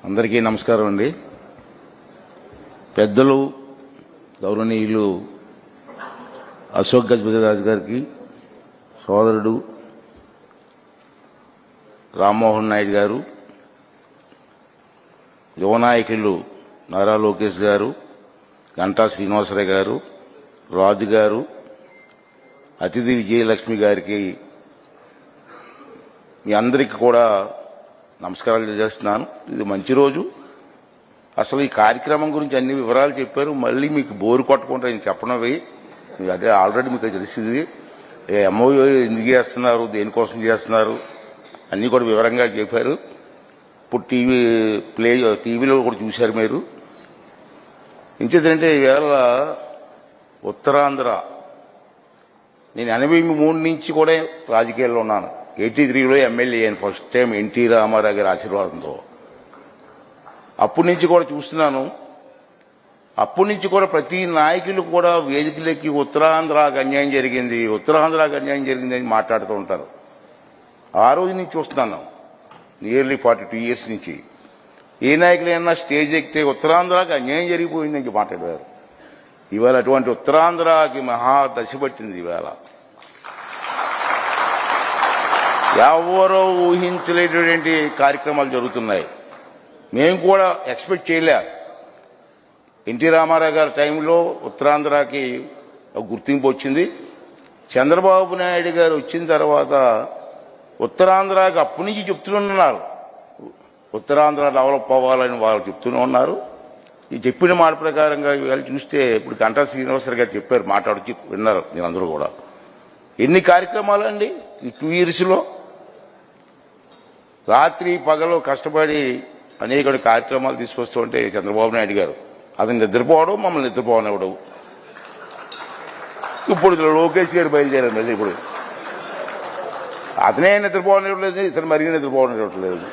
అందరికీ నమస్కారం అండి. పెద్దలు గౌరవనీయులు అశోక్ గజపతిరాజు గారికి, సోదరుడు రామ్మోహన్ నాయుడు గారు, యువ నాయకులు నారా లోకేష్ గారు, గంటా శ్రీనివాసరావు గారు, రాజు గారు, అతిథి విజయలక్ష్మి గారికి మీ అందరికీ కూడా నమస్కారాలు తెలియజేస్తున్నాను. ఇది మంచి రోజు. అసలు ఈ కార్యక్రమం గురించి అన్ని వివరాలు చెప్పారు. మళ్ళీ మీకు బోరు కొట్టకుండా నేను చెప్పనవి అంటే ఆల్రెడీ మీకు తెలిసింది. ఎంఓయూ ఎందుకు చేస్తున్నారు, దేనికోసం చేస్తున్నారు అన్నీ కూడా వివరంగా చెప్పారు. ఇప్పుడు టీవీలో కూడా చూశారు మీరు. ఇంకేంటంటే ఈవేళ ఉత్తరాంధ్ర నేను 83 నుంచి కూడా రాజకీయాల్లో ఉన్నాను. 83లో ఎమ్మెల్యే అయిన ఫస్ట్ టైం ఎన్టీ రామారావు గారి ఆశీర్వాదంతో. అప్పటి నుంచి కూడా చూస్తున్నాను. అప్పటి నుంచి కూడా ప్రతి నాయకులు కూడా వేదికలకి ఉత్తరాంధ్రకు అన్యాయం జరిగింది, ఉత్తరాంధ్రకు అన్యాయం జరిగింది అని మాట్లాడుతూ ఉంటారు. ఆ రోజు నుంచి చూస్తున్నాను, నియర్లీ 42 years నుంచి. ఏ నాయకులైనా స్టేజ్ ఎక్కితే ఉత్తరాంధ్రకు అన్యాయం జరిగిపోయిందని మాట్లాడారు. ఇవాళ అటువంటి ఉత్తరాంధ్రకి మహా దశ పట్టింది. ఇవాళ ఎవరో ఊహించలేటువంటి కార్యక్రమాలు జరుగుతున్నాయి. మేము కూడా ఎక్స్పెక్ట్ చేయలే. ఎన్టీ రామారావు గారి టైంలో ఉత్తరాంధ్రకి గుర్తింపు వచ్చింది. చంద్రబాబు నాయుడు గారు వచ్చిన తర్వాత ఉత్తరాంధ్రకి అప్పటి నుంచి చెప్తున్నారు, ఉత్తరాంధ్ర డెవలప్ అవ్వాలని వాళ్ళు చెప్తూనే ఉన్నారు. ఈ చెప్పిన మాట ప్రకారంగా ఇవాళ చూస్తే ఇప్పుడు గంటా శ్రీనివాసరావు గారు చెప్పారు, మాట్లాడుతూ విన్నారు నేను. అందరూ కూడా ఎన్ని కార్యక్రమాలు అండి ఈ 2 yearsలో. రాత్రి పగలు కష్టపడి అనేక కార్యక్రమాలు తీసుకొస్తూ ఉంటే చంద్రబాబు నాయుడు గారు అతను నిద్రపోవడం, మమ్మల్ని నిద్రపోవనివ్వడం. ఇప్పుడు లోకేష్ గారు బయలుదేరారు. మళ్ళీ ఇప్పుడు అతనే నిద్రపోవనివ్వట్లేదు, ఇతను మరీ నిద్రపోవనివ్వట్లేదు.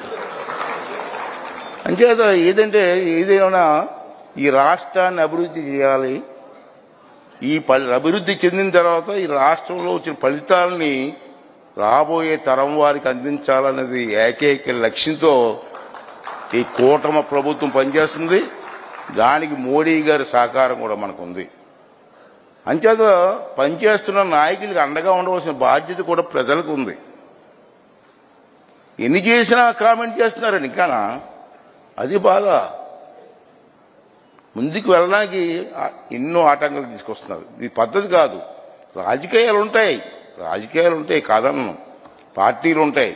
అంచేత ఏదంటే ఏదైనా ఈ రాష్ట్రాన్ని అభివృద్ధి చేయాలి. ఈ అభివృద్ధి చెందిన తర్వాత ఈ రాష్ట్రంలో వచ్చిన ఫలితాలని రాబోయే తరం వారికి అందించాలనేది ఏకైక లక్ష్యంతో ఈ కూటమి ప్రభుత్వం పనిచేస్తుంది. దానికి మోడీ గారి సహకారం కూడా మనకు ఉంది. అంచేత పనిచేస్తున్న నాయకులకు అండగా ఉండవలసిన బాధ్యత కూడా ప్రజలకు ఉంది. ఎన్ని చేసినా కామెంట్ చేస్తున్నారండి ఇంకానా, అది బాధ. ముందుకు వెళ్ళడానికి ఎన్నో ఆటంకాలు తీసుకొస్తున్నారు. ఇది పద్ధతి కాదు. రాజకీయాలు ఉంటాయి కాదన్ను, పార్టీలు ఉంటాయి.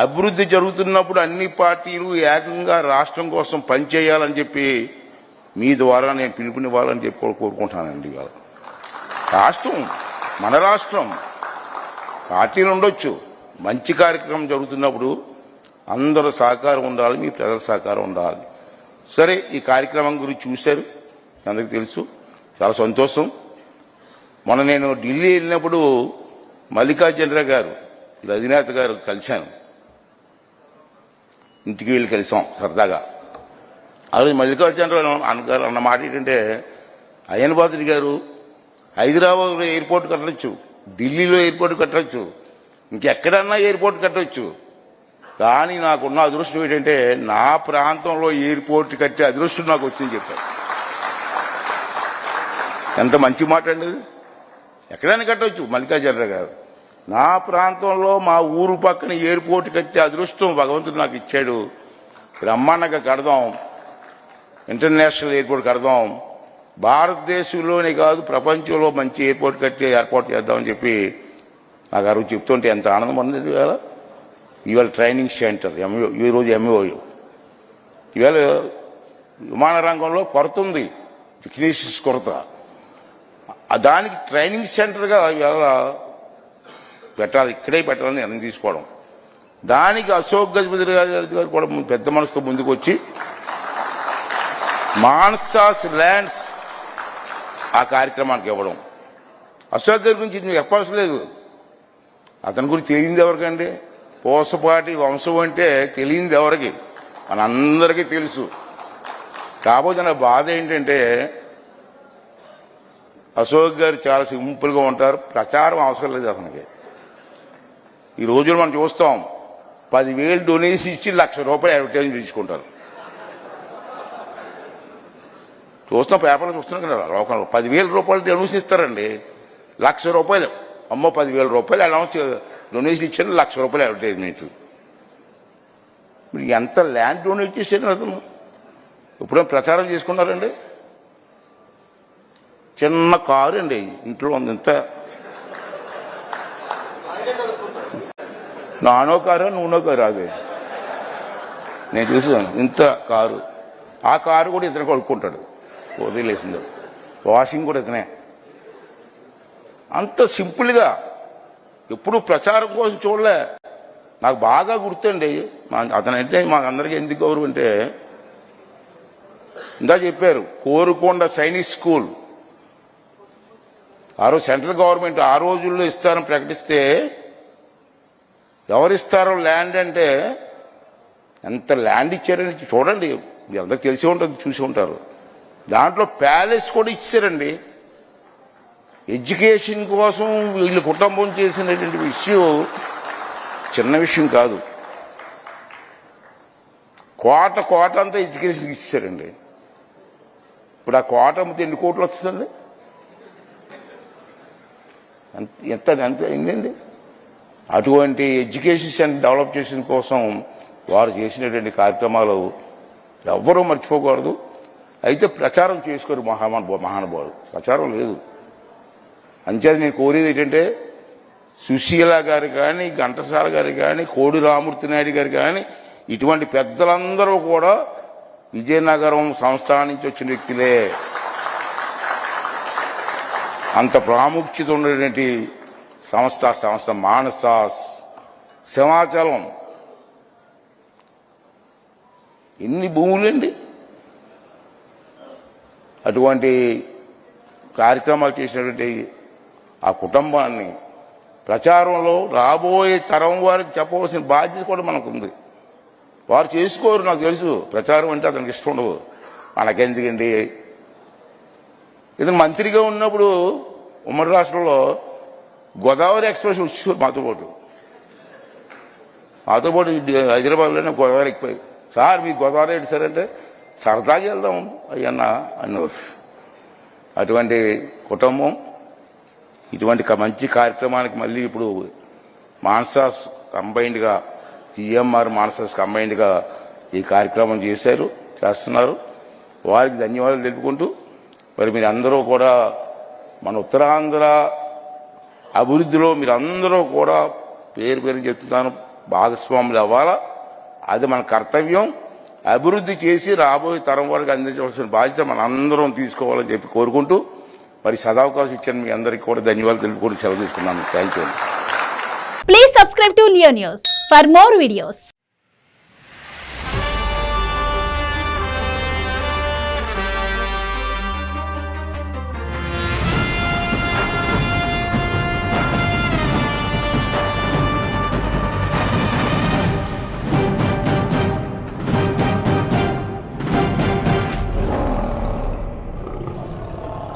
అభివృద్ధి జరుగుతున్నప్పుడు అన్ని పార్టీలు ఏకంగా రాష్ట్రం కోసం పనిచేయాలని చెప్పి మీ ద్వారా నేను పిలుపునివ్వాలని చెప్పి కోరుకుంటానండి. ఇవాళ రాష్ట్రం మన రాష్ట్రం, పార్టీలు ఉండొచ్చు. మంచి కార్యక్రమం జరుగుతున్నప్పుడు అందరూ సహకారం ఉండాలి, మీ ప్రజల సహకారం ఉండాలి. సరే, ఈ కార్యక్రమం గురించి చూశారు, అందరికీ తెలుసు. చాలా సంతోషం. మొన్న నేను ఢిల్లీ వెళ్ళినప్పుడు మల్లికార్జునరావు గారు, అధినేత గారు కలిశాను. ఇంటికి వెళ్ళి కలిసాం సరదాగా. అలాగే మల్లికార్జునరావు గారు అన్న మాట ఏంటంటే, అయ్యనపాత్రుడి గారు హైదరాబాద్లో ఎయిర్పోర్ట్ కట్టవచ్చు, ఢిల్లీలో ఎయిర్పోర్ట్ కట్టవచ్చు, ఇంకెక్కడన్నా ఎయిర్పోర్ట్ కట్టవచ్చు. కానీ నాకున్న అదృష్టం ఏంటంటే నా ప్రాంతంలో ఎయిర్పోర్ట్ కట్టే అదృష్టం నాకు వచ్చింది చెప్పారు. ఎంత మంచి మాట అండి. ఎక్కడైనా కట్టవచ్చు మల్లికార్జునరావు గారు. నా ప్రాంతంలో మా ఊరు పక్కన ఎయిర్పోర్ట్ కట్టే అదృష్టం భగవంతుడు నాకు ఇచ్చాడు. బ్రహ్మాండంగా కడదాం, ఇంటర్నేషనల్ ఎయిర్పోర్ట్ కడదాం, భారతదేశంలోనే కాదు ప్రపంచంలో మంచి ఎయిర్పోర్ట్ కట్టి ఏర్పాటు చేద్దామని చెప్పి నాకు అరువు చెప్తుంటే ఎంత ఆనందం ఉంది. ఇవాళ ట్రైనింగ్ సెంటర్ ఈరోజు ఎంఓయూ. ఇవాళ విమాన రంగంలో కొరత ఉంది, టెక్నీషియన్స్ కొరత. దానికి ట్రైనింగ్ సెంటర్గా ఇవాళ పెట్టాలి, ఇక్కడే పెట్టాలని నిర్ణయం తీసుకోవడం. దానికి అశోక్ గజపతిరాజు గారు కూడా పెద్ద మనసుతో ముందుకు వచ్చి మాన్సాస్ ల్యాండ్స్ ఆ కార్యక్రమానికి ఇవ్వడం. అశోక్ గారి గురించి మీకు చెప్పవలసిన లేదు. అతని గురించి తెలియంది ఎవరికండి? పోసపాటి వంశం అంటే తెలియంది ఎవరికి? మనందరికీ తెలుసు. కాకపోతే నా బాధ ఏంటంటే అశోక్ గారు చాలా సింపుల్గా ఉంటారు, ప్రచారం అవసరం లేదు అతనికి. ఈ రోజులు మనం చూస్తాం 10,000 డొనేషన్ ఇచ్చి ₹1,00,000 అడ్వర్టైజ్మెంట్ తీసుకుంటారు. చూస్తున్న పేపర్లు చూస్తున్నాం కదా లోకంలో 10,000 రూపాయలు డొనేషన్ ఇస్తారండి. 1,00,000 రూపాయలు అమ్మో 10,000 రూపాయలు అనౌన్స్ డొనేషన్ ఇచ్చాను, 1,00,000 రూపాయలు అడ్వర్టైజ్మెంట్. మీరు ఎంత ల్యాండ్ డొనేట్ చేశారు అతను ఎప్పుడైనా ప్రచారం చేసుకున్నారండి? చిన్న కారు అండి ఇంట్లో ఉంది, ఇంత నానో కారు నూనో కారు అదే నేను చూసాను, ఇంత కారు. ఆ కారు కూడా ఇతను కొడుకుంటాడు, వదిలేసింది. వాషింగ్ కూడా ఇతనే. అంత సింపుల్గా ఎప్పుడు ప్రచారం కోసం చూడలే. నాకు బాగా గుర్తండి అతనంటే మాకందరికీ ఎందుకు గౌరవం అంటే, ఇందా చెప్పారు కోరుకొండ సైనిక్ స్కూల్ ఆ రోజు సెంట్రల్ గవర్నమెంట్ ఆ రోజుల్లో ఇస్తారని ప్రకటిస్తే ఎవరిస్తారో ల్యాండ్ అంటే ఎంత ల్యాండ్ ఇచ్చారని చూడండి, మీ అందరికి తెలిసి ఉంటుంది, చూసి ఉంటారు. దాంట్లో ప్యాలెస్ కూడా ఇచ్చారండి. ఎడ్యుకేషన్ కోసం వీళ్ళ కుటుంబం చేసినటువంటి విషయం చిన్న విషయం కాదు. కోట అంతా ఎడ్యుకేషన్ ఇచ్చారండి. ఇప్పుడు ఆ కోట అమ్మితే ఎన్ని కోట్లు వస్తుందండి? ఎంత ఎంత ఏంటండి? అటువంటి ఎడ్యుకేషన్ సెంటర్ డెవలప్ చేసిన కోసం వారు చేసినటువంటి కార్యక్రమాలు ఎవ్వరూ మర్చిపోకూడదు. అయితే ప్రచారం చేసుకోరు మహానుభావులు, ప్రచారం లేదు. అంచేది నేను కోరేది ఏంటంటే, సుశీల గారు కానీ, ఘంటసాల గారు కానీ, కోడి రామూర్తి నాయుడు గారు కానీ, ఇటువంటి పెద్దలందరూ కూడా విజయనగరం సంస్థానం నుంచి వచ్చిన వ్యక్తులే. అంత ప్రాముఖ్యత ఉన్నటువంటి సంస్థ మానస సింహాచలం ఎన్ని భూములండి. అటువంటి కార్యక్రమాలు చేసినటువంటి ఆ కుటుంబాన్ని ప్రచారంలో రాబోయే తరం వారికి చెప్పవలసిన బాధ్యత కూడా మనకుంది. వారు చేసుకోరు, నాకు తెలుసు. ప్రచారం అంటే అతనికి ఇష్టం ఉండదు. మనకెందుకండి? ఇతను మంత్రిగా ఉన్నప్పుడు ఉమ్మడి రాష్ట్రంలో గోదావరి ఎక్స్ప్రెస్ వచ్చి మాతో పాటు హైదరాబాద్లోనే గోదావరి ఎక్కిపోయి, సార్ మీకు గోదావరి ఏంటి సార్ అంటే, సరదాగా వెళ్దాం అయ్యన్న అన్నారు. అటువంటి కుటుంబం ఇటువంటి మంచి కార్యక్రమానికి మళ్ళీ ఇప్పుడు మాన్సాస్ కంబైన్డ్గా జిఎంఆర్ మాన్సాస్ కంబైన్డ్గా ఈ కార్యక్రమం చేస్తున్నారు. వారికి ధన్యవాదాలు తెలుపుకుంటూ, మరి మీరు అందరూ కూడా మన ఉత్తరాంధ్ర అభివృద్ధిలో మీరందరూ కూడా పేరు చెప్తున్నాను భాగస్వాములు అవ్వాలా. అది మన కర్తవ్యం. అభివృద్ధి చేసి రాబోయే తరం వరకు అందించవలసిన బాధ్యత మన అందరం తీసుకోవాలని చెప్పి కోరుకుంటూ, మరి సదావకాశం ఇచ్చిన మీ అందరికీ కూడా ధన్యవాదాలు తెలుపుకుంటూ సెలవు తీసుకున్నాను. Thank you. Please subscribe to Leo news for more videos.